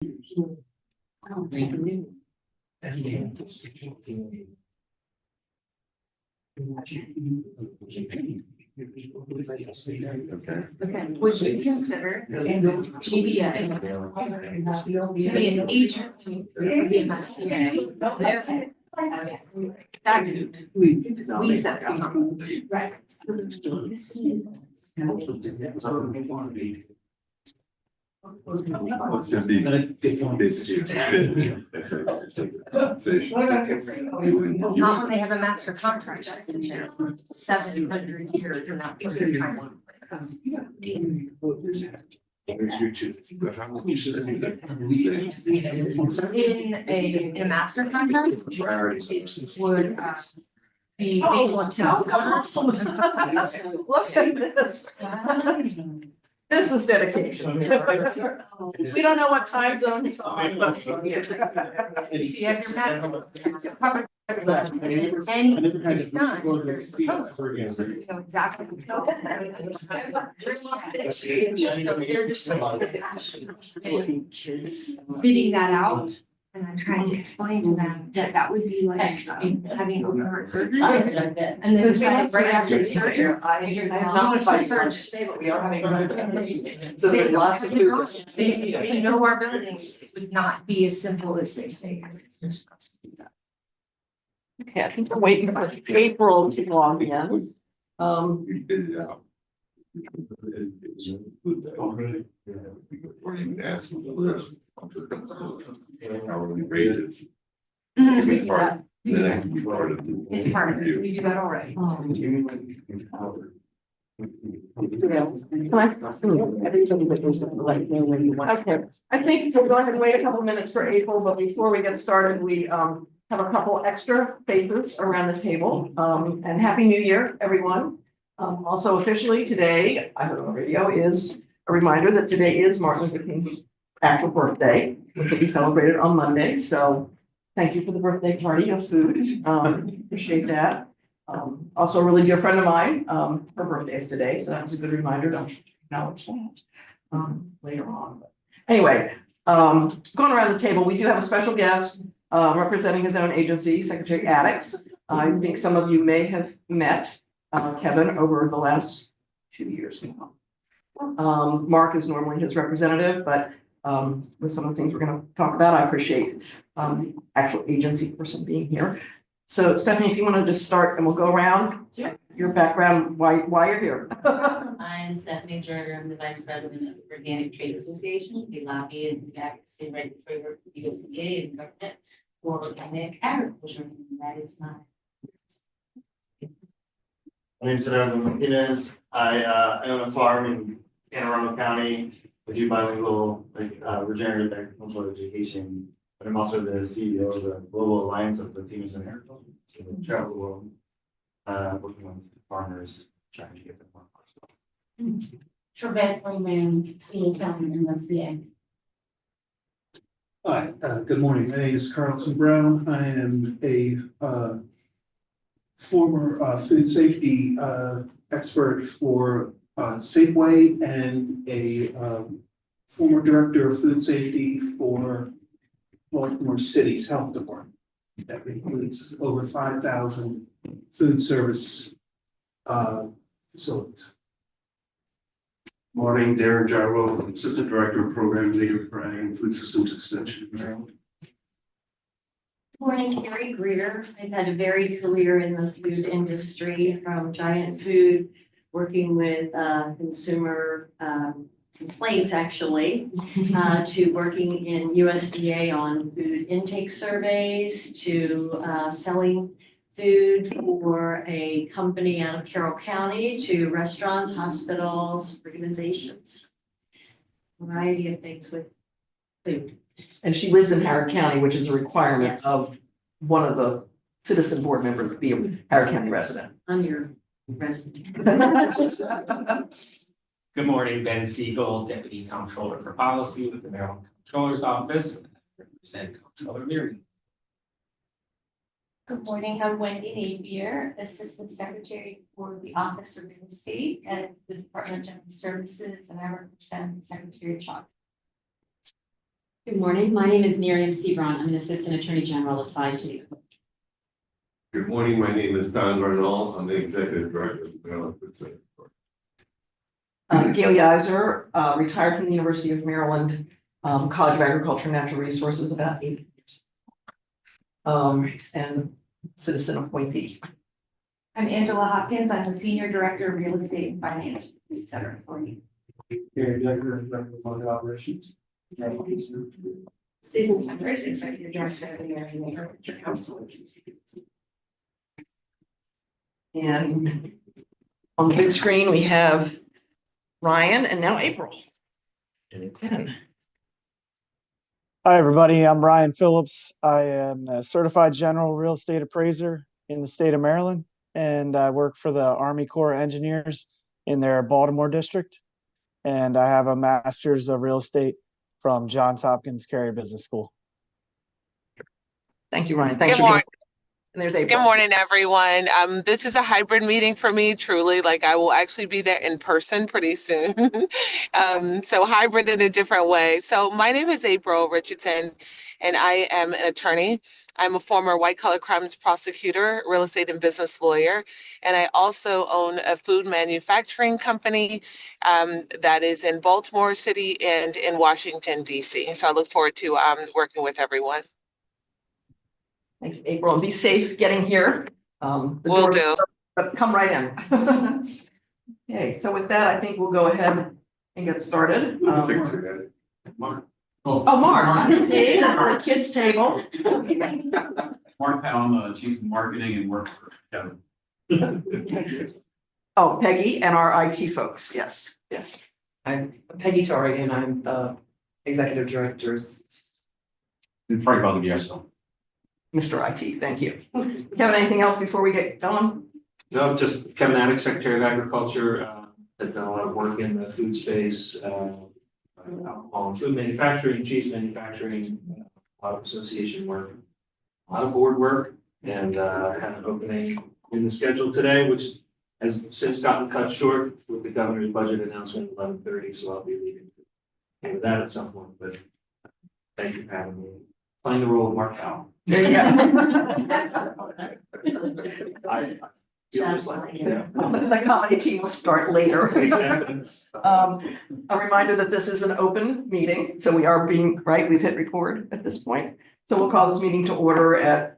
Okay, would you consider GBA to be an agent for the MFCA? We set that up. Right. It's gonna be Not when they have a master contract that's in there for 700 years and that was their time. In a master contract, it would be based on Look at this. This is dedication. We don't know what time zone it's on, but. So you have your master. And it's done. There's a proposal. You know exactly what's going on. So they're just bidding that out. And I'm trying to explain to them that that would be like having open heart surgery. And then right after the surgery. I have not decided today, but we are having. So there's lots of food. They know our buildings, it would not be as simple as they say. Okay, I think we're waiting for April to log in. We did it out. Already. Or you can ask them for this. How we raise it. We do that. Then that can be part of. It's part of it, we do that already. Okay, I think we'll go ahead and wait a couple minutes for April, but before we get started, we have a couple extra faces around the table. And Happy New Year, everyone. Also officially today, I heard on the radio, is a reminder that today is Martin Luther King's actual birthday, which will be celebrated on Monday. So thank you for the birthday party of food. Appreciate that. Also a really dear friend of mine, her birthday is today, so that was a good reminder to acknowledge that later on. But anyway, going around the table, we do have a special guest representing his own agency, Secretary Addix. I think some of you may have met Kevin over the last 2 years now. Mark is normally his representative, but with some of the things we're going to talk about, I appreciate actual agency person being here. So Stephanie, if you want to just start and we'll go around. Sure. Your background, why you're here. I'm Stephanie Jerger. I'm the Vice President of the Organic Trade Association. We lobby and advocacy regulatory work with USDA and government for organic agriculture. And that is my. My name's Gerardo Martinez. I own a farm in Anne Arundel County. I do bilingual, regenerative agricultural education, but I'm also the CEO of the Global Alliance of Latinos in Agriculture. So we travel the world, working with farmers, trying to get them more possible. Trebek Freeman, Senior Accountant in MFCA. Hi, good morning. My name is Carlton Brown. I am a former food safety expert for Safeway and a former director of food safety for Baltimore City's Health Department. That includes over 5,000 food service facilities. Morning, Darren Gyro, Assistant Director of Program Leader for Ag and Food Systems Extension in Maryland. Morning, Carrie Greer. I've had a varied career in the food industry, from Giant Food, working with consumer complaints actually, to working in USDA on food intake surveys, to selling food for a company out of Carroll County, to restaurants, hospitals, organizations. Variety of things with food. And she lives in Howard County, which is a requirement Yes. of one of the citizen board members to be a Howard County resident. I'm your resident. Good morning, Ben Siegel, Deputy Comptroller for Policy with the Maryland Comptroller's Office. I represent Comptroller Miriam. Good morning, I'm Wendy Napier, Assistant Secretary for the Office of Real Estate at the Department of General Services, and I represent Secretary Chalk. Good morning. My name is Miriam Sebron. I'm an Assistant Attorney General assigned to the. Good morning, my name is Don Reynolds, I'm the Executive Director of the Maryland Food Safety Authority. Gail Yiser, retired from the University of Maryland, College of Agriculture and Natural Resources, about 8 years. And citizen appointee. I'm Angela Hopkins. I'm the Senior Director of Real Estate and Finance, et cetera, for you. Director of Public Operations. Susan Sanders, Executive Director of the American Agriculture Council. And on the big screen, we have Ryan and now April. And Ken. Hi, everybody. I'm Ryan Phillips. I am a certified general real estate appraiser in the state of Maryland, and I work for the Army Corps of Engineers in their Baltimore district. And I have a master's of real estate from Johns Hopkins Carey Business School. Thank you, Ryan. Thanks Good for morning. And there's April. Good morning, everyone. This is a hybrid meeting for me, truly. Like, I will actually be there in person pretty soon. So hybrid in a different way. So my name is April Richardson, and I am an attorney. I'm a former white collar crimes prosecutor, real estate and business lawyer, and I also own a food manufacturing company that is in Baltimore City and in Washington, D.C. So I look forward to working with everyone. Thank you, April, and be safe getting here. The Will doors, do. but come right in. Okay, so with that, I think we'll go ahead and get started. Mark. Oh, Mark, see, the kids' table. Mark Powell, Chief of Marketing and work for Kevin. Oh, Peggy and our IT folks, yes. I'm Peggy Torrey and I'm the Executive Director's assistant. And Frank Valdivieso. Mr. IT, thank you. Kevin, anything else before we get going? No, just Kevin Attic, Secretary of Agriculture, have done a lot of work in the food space, alcohol and food manufacturing, cheese manufacturing, a lot of association work, a lot of board work, and had an opening in the schedule today, which has since gotten cut short with the governor's budget announcement at 11:30, so I'll be leaving with that at some point, but thank you for having me. Playing the role of Mark Powell. There you I feel just like, yeah. The comedy team will start later. Exactly. A reminder that this is an open meeting, so we are being, right, we've hit record at this point. So we'll call this meeting to order at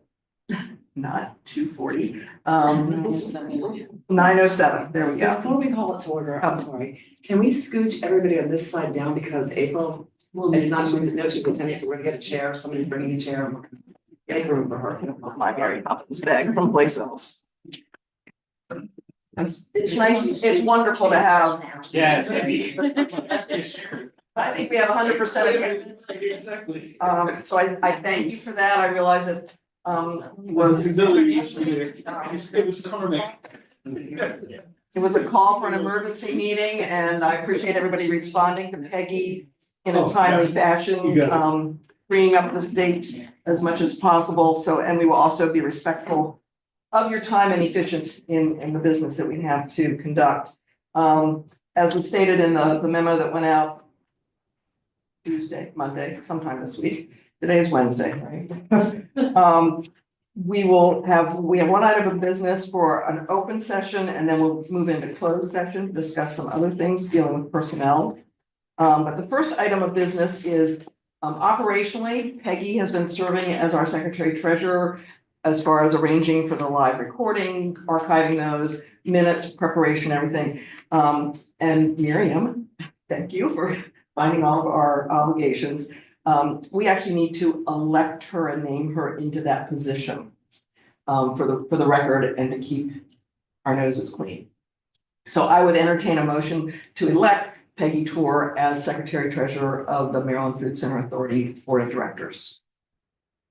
not 2:40. 9:07, there we go. Before we call it to order, I'm sorry, can we scooch everybody on this side down because April, and not she's no she's attending, so we're gonna get a chair, somebody's bringing a chair. Make room for her. My Mary Poppins bag from place else. It's nice, it's wonderful to have. Yeah, I think we have 100% attendance. Exactly. So I thank you for that. I realize it was. It was karmic. It was a call for an emergency meeting and I appreciate everybody responding to Peggy in a timely fashion, bringing up this date as much as possible. So, and we will also be respectful of your time and efficient in the business that we have to conduct. As was stated in the memo that went out Monday, sometime this week. Today is Wednesday, right? We have one item of business for an open session and then we'll move into closed session, discuss some other things dealing with personnel. But the first item of business is operationally, Peggy has been serving as our secretary treasurer as far as arranging for the live recording, archiving those minutes, preparation, everything. And Miriam, thank you for finding all of our obligations. We actually need to elect her and name her into that position for the record and to keep our noses clean. So I would entertain a motion to elect Peggy Torr as Secretary Treasurer of the Maryland Food Center Authority Board of Directors.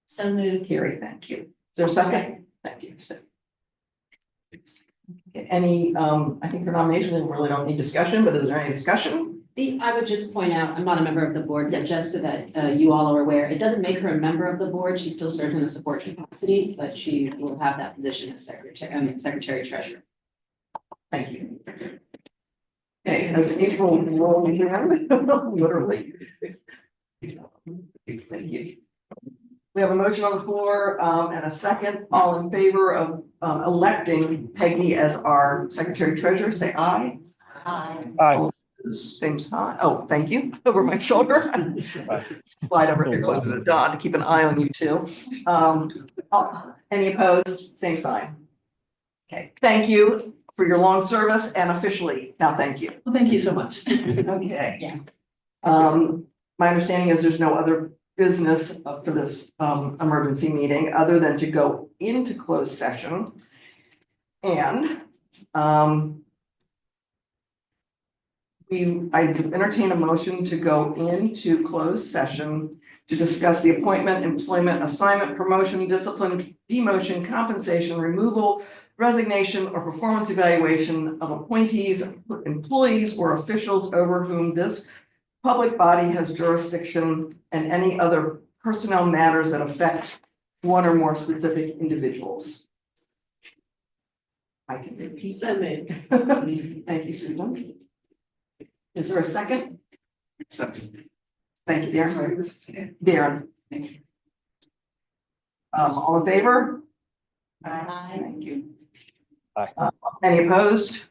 So moved. Carrie, thank you. Is there a second? Thank you. Any, I think for nomination, we really don't need discussion, but is there any discussion? I would just point out, I'm not a member of the board, but just so that you all are aware, it doesn't make her a member of the board. She still serves in a support capacity, but she will have that position as secretary treasurer. Thank you. Okay, as April rolls in, literally. Thank you. We have a motion on the floor, and a second. All in favor of, electing Peggy as our secretary treasurer, say aye. Aye. Same sign. Oh, thank you. Over my shoulder. Slide over here closer to Don to keep an eye on you too. Any opposed? Same sign. Okay, thank you for your long service and officially, now thank you. Well, thank you so much. Okay. Yeah. My understanding is there's no other business for this emergency meeting other than to go into closed session. And I entertain a motion to go into closed session to discuss the appointment, employment, assignment, promotion, discipline, demotion, compensation, removal, resignation, or performance evaluation of appointees, employees, or officials over whom this public body has jurisdiction, and any other personnel matters that affect one or more specific individuals. I can repeat that. Thank you, Susan. Is there a second? Second. Thank you, Darren. Sorry, this is it. Darren. Thank you. All in favor? Aye. Thank you. Aye. Any opposed?